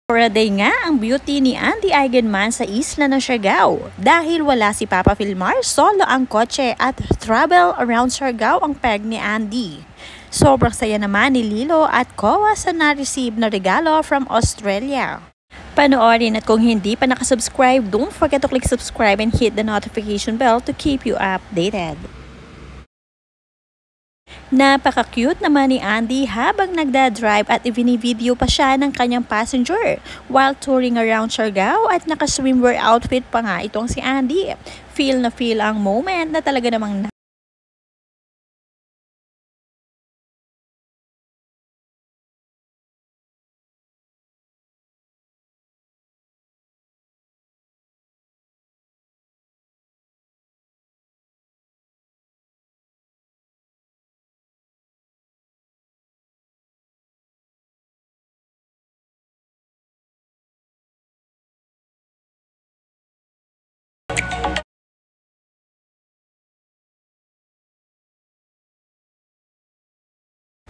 For a day nga ang beauty ni Andy Eigenman sa isla ng Siargao. Dahil wala si Papa Filmar, solo ang kotse at travel around Siargao ang peg ni Andy. Sobrang saya naman ni Lilo at Koa sa na-receive na regalo from Australia. Panoorin at kung hindi pa nakasubscribe, don't forget to click subscribe and hit the notification bell to keep you updated. Napaka-cute naman ni Andy habang nagda-drive at ibini-video pa siya ng kanyang passenger while touring around Siargao at naka-swimwear outfit pa nga itong si Andy. Feel na feel ang moment na talaga namang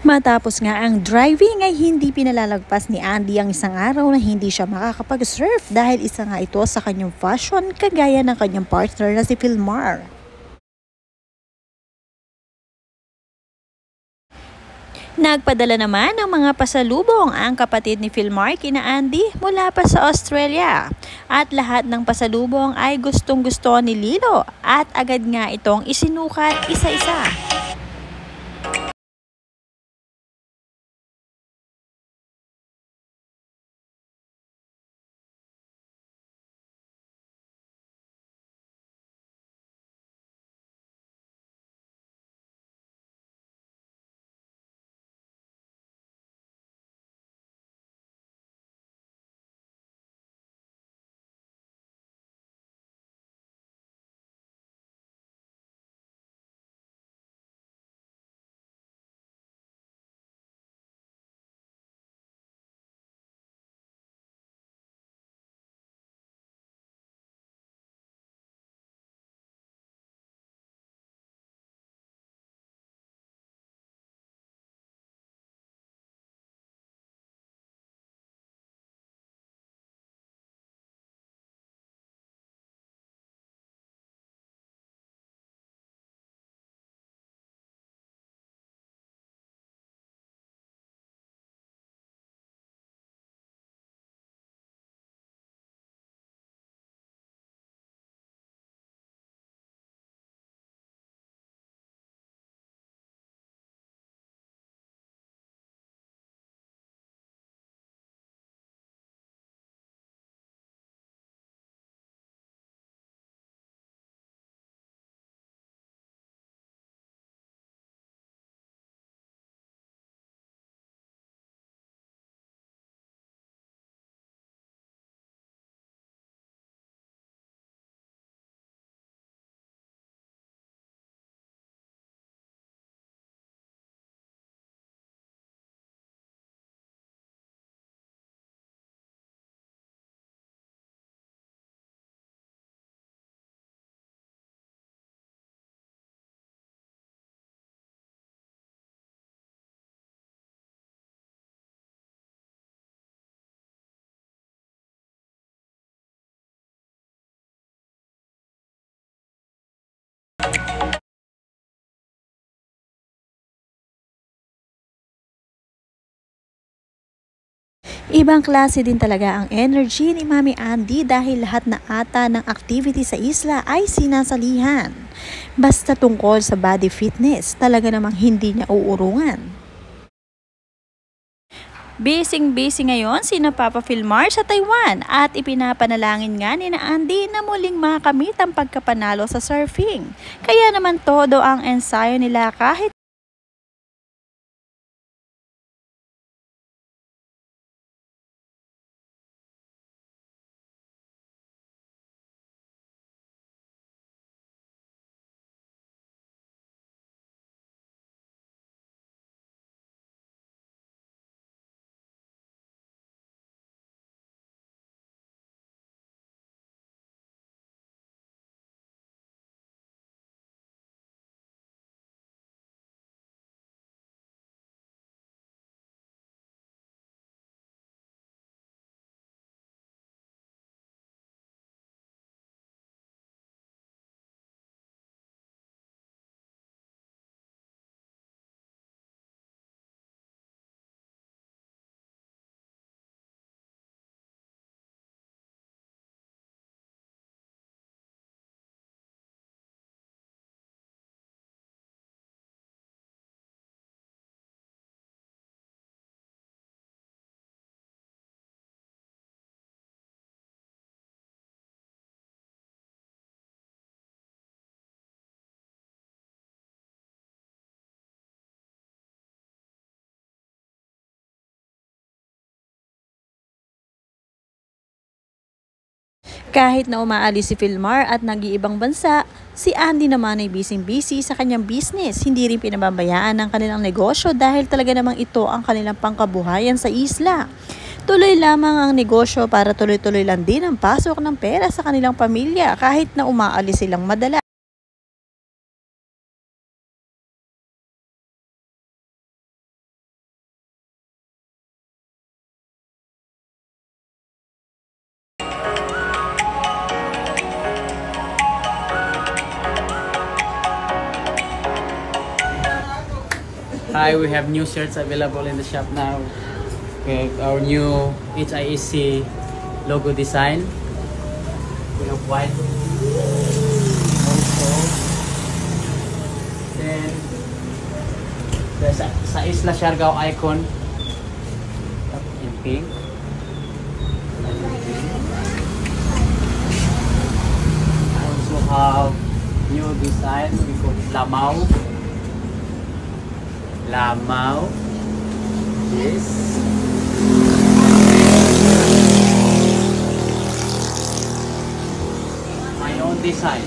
matapos nga ang driving ay hindi pinalalagpas ni Andy ang isang araw na hindi siya makakapag-surf dahil isa nga ito sa kanyang fashion kagaya ng kanyang partner na si Filmar. Nagpadala naman ng mga pasalubong ang kapatid ni Filmar kina Andy mula pa sa Australia. At lahat ng pasalubong ay gustong-gusto ni Lilo at agad nga itong isinukat isa-isa. Ibang klase din talaga ang energy ni Mami Andy dahil lahat na ata ng activity sa isla ay sinasalihan. Basta tungkol sa body fitness, talaga namang hindi niya uurungan. Busy ngayon sina Papa Filmar sa Taiwan at ipinapanalangin nga ni na Andy na muling makamit ang pagkapanalo sa surfing. Kaya naman todo ang ensayo nila kahit Kahit na umaalis si Philmar at nag-iibang bansa, si Andy naman ay busy-busy sa kanyang business. Hindi rin pinababayaan ang kanilang negosyo dahil talaga namang ito ang kanilang pangkabuhayan sa isla. Tuloy lamang ang negosyo para tuloy-tuloy lang din ang pasok ng pera sa kanilang pamilya kahit na umaalis silang madala. Hi, we have new shirts available in the shop now. We have our new HIEC logo design. We have white also. Then the sa Isla Siargao icon in pink. Also have new design. We call it Lamau. Lamau. Yes. My own design.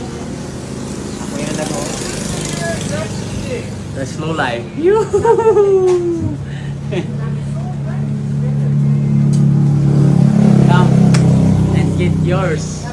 Ako yung nag-o. The slow life. Come and get yours.